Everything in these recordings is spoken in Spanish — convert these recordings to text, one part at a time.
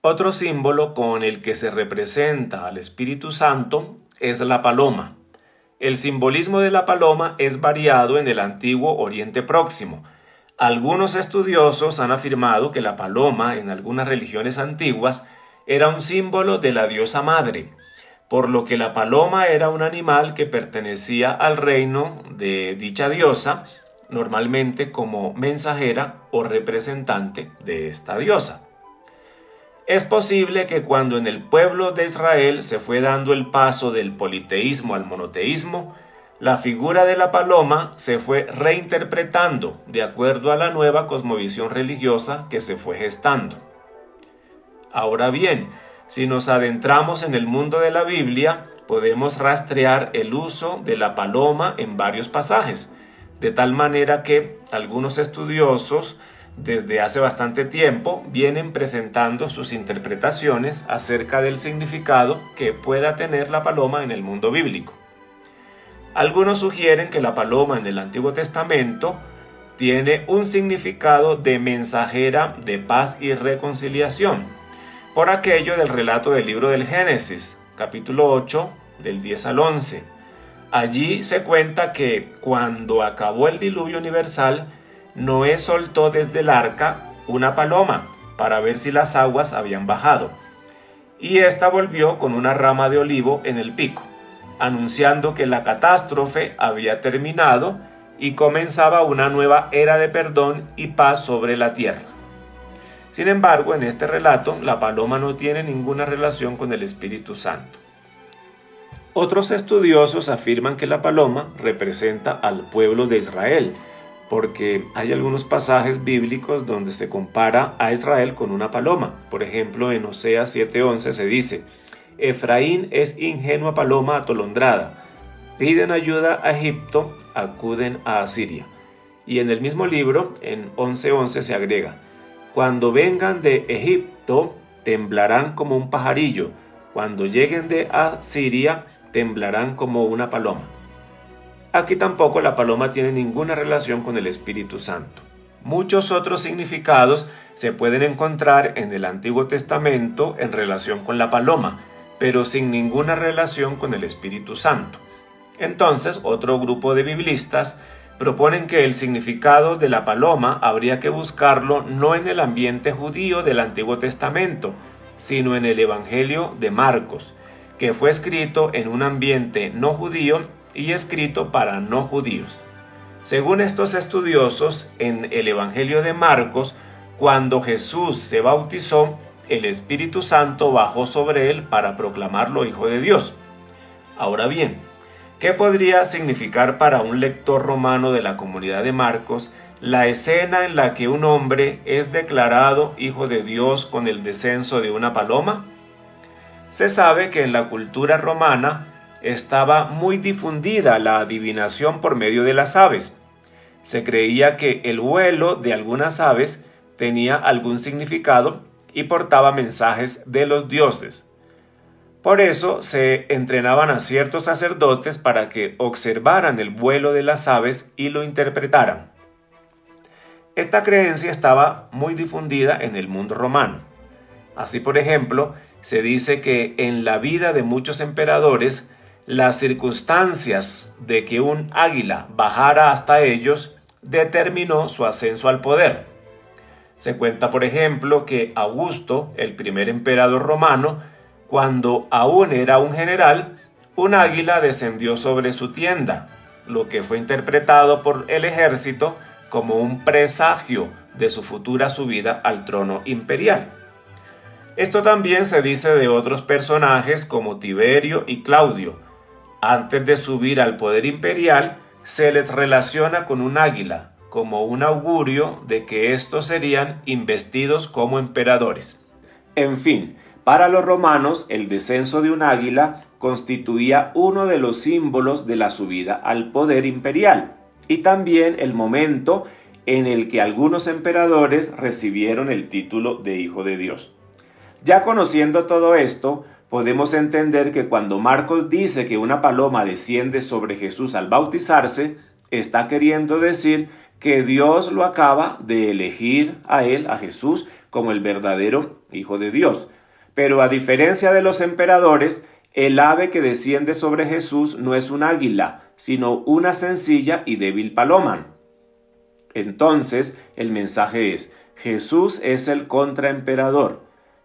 Otro símbolo con el que se representa al Espíritu Santo es la paloma. El simbolismo de la paloma es variado en el antiguo Oriente Próximo. Algunos estudiosos han afirmado que la paloma en algunas religiones antiguas era un símbolo de la diosa madre, por lo que la paloma era un animal que pertenecía al reino de dicha diosa, normalmente como mensajera o representante de esta diosa. Es posible que cuando en el pueblo de Israel se fue dando el paso del politeísmo al monoteísmo, la figura de la paloma se fue reinterpretando de acuerdo a la nueva cosmovisión religiosa que se fue gestando. Ahora bien, si nos adentramos en el mundo de la Biblia, podemos rastrear el uso de la paloma en varios pasajes, de tal manera que algunos estudiosos desde hace bastante tiempo vienen presentando sus interpretaciones acerca del significado que pueda tener la paloma en el mundo bíblico. Algunos sugieren que la paloma en el Antiguo Testamento tiene un significado de mensajera de paz y reconciliación, por aquello del relato del libro del Génesis, capítulo 8, del 10 al 11. Allí se cuenta que cuando acabó el diluvio universal, Noé soltó desde el arca una paloma para ver si las aguas habían bajado, y ésta volvió con una rama de olivo en el pico, anunciando que la catástrofe había terminado y comenzaba una nueva era de perdón y paz sobre la tierra. Sin embargo, en este relato, la paloma no tiene ninguna relación con el Espíritu Santo. Otros estudiosos afirman que la paloma representa al pueblo de Israel, porque hay algunos pasajes bíblicos donde se compara a Israel con una paloma. Por ejemplo, en Oseas 7:11 se dice: Efraín es ingenua paloma atolondrada, piden ayuda a Egipto, acuden a Asiria. Y en el mismo libro, en 11:11 se agrega: cuando vengan de Egipto, temblarán como un pajarillo, cuando lleguen de Asiria, temblarán como una paloma. Aquí tampoco la paloma tiene ninguna relación con el Espíritu Santo. Muchos otros significados se pueden encontrar en el Antiguo Testamento en relación con la paloma, pero sin ninguna relación con el Espíritu Santo. Entonces, otro grupo de biblistas proponen que el significado de la paloma habría que buscarlo no en el ambiente judío del Antiguo Testamento, sino en el Evangelio de Marcos, que fue escrito en un ambiente no judío y escrito para no judíos. Según estos estudiosos, en el Evangelio de Marcos, cuando Jesús se bautizó, el Espíritu Santo bajó sobre él para proclamarlo Hijo de Dios. Ahora bien, ¿qué podría significar para un lector romano de la comunidad de Marcos la escena en la que un hombre es declarado Hijo de Dios con el descenso de una paloma? Se sabe que en la cultura romana estaba muy difundida la adivinación por medio de las aves. Se creía que el vuelo de algunas aves tenía algún significado y portaba mensajes de los dioses. Por eso se entrenaban a ciertos sacerdotes para que observaran el vuelo de las aves y lo interpretaran. Esta creencia estaba muy difundida en el mundo romano. Así, por ejemplo, se dice que en la vida de muchos emperadores, las circunstancias de que un águila bajara hasta ellos determinó su ascenso al poder. Se cuenta, por ejemplo, que Augusto, el primer emperador romano, cuando aún era un general, un águila descendió sobre su tienda, lo que fue interpretado por el ejército como un presagio de su futura subida al trono imperial. Esto también se dice de otros personajes como Tiberio y Claudio. Antes de subir al poder imperial, se les relaciona con un águila, como un augurio de que estos serían investidos como emperadores. En fin, para los romanos, el descenso de un águila constituía uno de los símbolos de la subida al poder imperial, y también el momento en el que algunos emperadores recibieron el título de Hijo de Dios. Ya conociendo todo esto, podemos entender que cuando Marcos dice que una paloma desciende sobre Jesús al bautizarse, está queriendo decir que Dios lo acaba de elegir a él, a Jesús, como el verdadero Hijo de Dios. Pero a diferencia de los emperadores, el ave que desciende sobre Jesús no es un águila, sino una sencilla y débil paloma. Entonces, el mensaje es: Jesús es el contraemperador,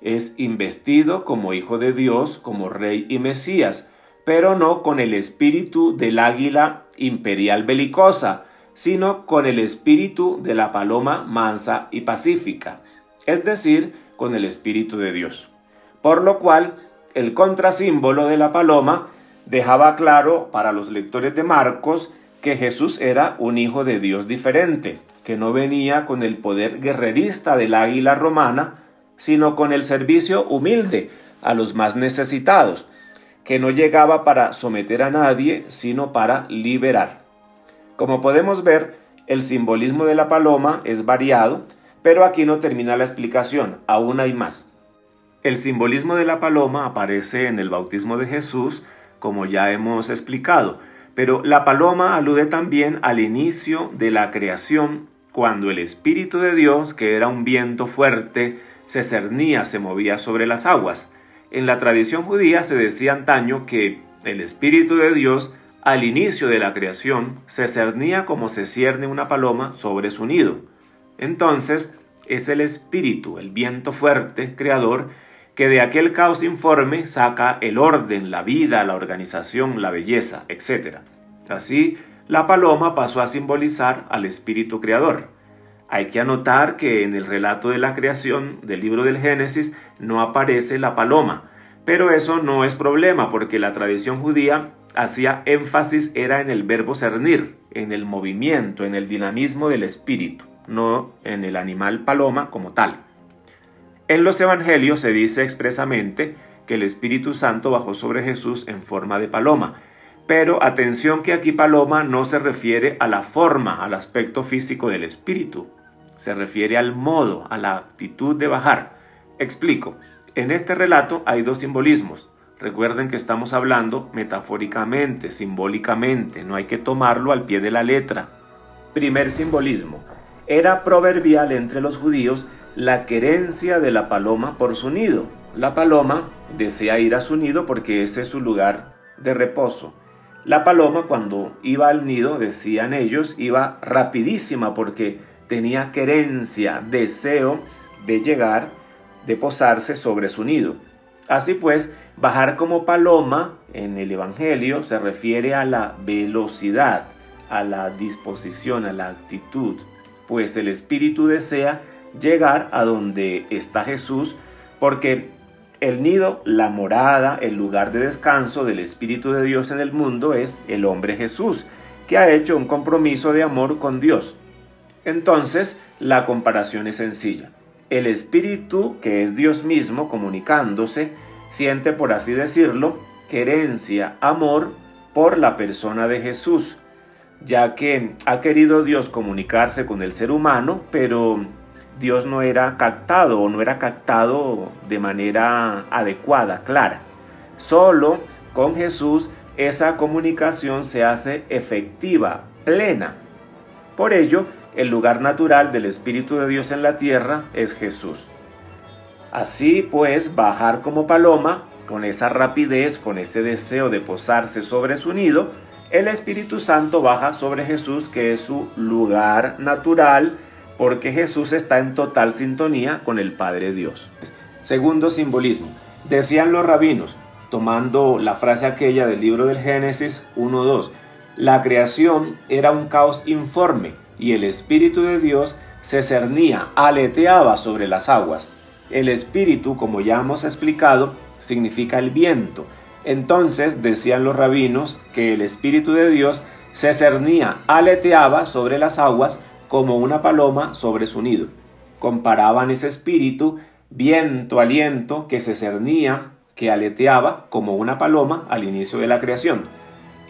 es investido como Hijo de Dios, como Rey y Mesías, pero no con el espíritu del águila imperial belicosa, sino con el espíritu de la paloma mansa y pacífica, es decir, con el Espíritu de Dios. Por lo cual, el contrasímbolo de la paloma dejaba claro para los lectores de Marcos que Jesús era un Hijo de Dios diferente, que no venía con el poder guerrerista del águila romana, sino con el servicio humilde a los más necesitados, que no llegaba para someter a nadie, sino para liberar. Como podemos ver, el simbolismo de la paloma es variado, pero aquí no termina la explicación, aún hay más. El simbolismo de la paloma aparece en el bautismo de Jesús, como ya hemos explicado, pero la paloma alude también al inicio de la creación, cuando el Espíritu de Dios, que era un viento fuerte, se cernía, se movía sobre las aguas. En la tradición judía se decía antaño que el Espíritu de Dios, al inicio de la creación, se cernía como se cierne una paloma sobre su nido. Entonces, es el Espíritu, el viento fuerte, creador, que de aquel caos informe saca el orden, la vida, la organización, la belleza, etc. Así, la paloma pasó a simbolizar al Espíritu Creador. Hay que anotar que en el relato de la creación del libro del Génesis no aparece la paloma, pero eso no es problema porque la tradición judía hacía énfasis era en el verbo cernir, en el movimiento, en el dinamismo del espíritu, no en el animal paloma como tal. En los evangelios se dice expresamente que el Espíritu Santo bajó sobre Jesús en forma de paloma, pero atención que aquí paloma no se refiere a la forma, al aspecto físico del espíritu, se refiere al modo, a la actitud de bajar. Explico, en este relato hay dos simbolismos. Recuerden que estamos hablando metafóricamente, simbólicamente, no hay que tomarlo al pie de la letra. Primer simbolismo, era proverbial entre los judíos la querencia de la paloma por su nido. La paloma desea ir a su nido porque ese es su lugar de reposo. La paloma cuando iba al nido, decían ellos, iba rapidísima porque tenía querencia, deseo de llegar, de posarse sobre su nido. Así pues, bajar como paloma en el Evangelio se refiere a la velocidad, a la disposición, a la actitud, pues el Espíritu desea llegar a donde está Jesús, porque el nido, la morada, el lugar de descanso del Espíritu de Dios en el mundo es el hombre Jesús, que ha hecho un compromiso de amor con Dios. Entonces, la comparación es sencilla. El Espíritu, que es Dios mismo comunicándose, siente, por así decirlo, querencia, amor por la persona de Jesús, ya que ha querido Dios comunicarse con el ser humano, pero Dios no era captado o no era captado de manera adecuada, clara. Solo con Jesús esa comunicación se hace efectiva, plena. Por ello, el lugar natural del Espíritu de Dios en la tierra es Jesús. Así pues, bajar como paloma, con esa rapidez, con ese deseo de posarse sobre su nido, el Espíritu Santo baja sobre Jesús, que es su lugar natural, porque Jesús está en total sintonía con el Padre Dios. Segundo simbolismo, decían los rabinos, tomando la frase aquella del libro del Génesis 1:2, la creación era un caos informe y el Espíritu de Dios se cernía, aleteaba sobre las aguas. El Espíritu, como ya hemos explicado, significa el viento. Entonces decían los rabinos que el Espíritu de Dios se cernía, aleteaba sobre las aguas como una paloma sobre su nido. Comparaban ese espíritu, viento, aliento, que se cernía, que aleteaba como una paloma al inicio de la creación.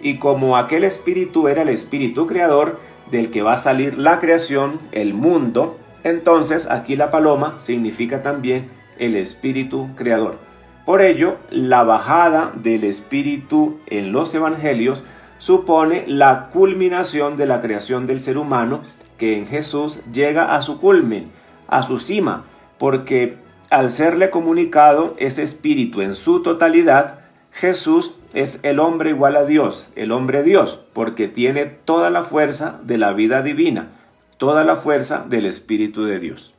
Y como aquel espíritu era el espíritu creador del que va a salir la creación, el mundo, entonces aquí la paloma significa también el espíritu creador. Por ello, la bajada del espíritu en los evangelios supone la culminación de la creación del ser humano, que en Jesús llega a su culmen, a su cima, porque al serle comunicado ese espíritu en su totalidad, Jesús es el hombre igual a Dios, el hombre Dios, porque tiene toda la fuerza de la vida divina, toda la fuerza del Espíritu de Dios.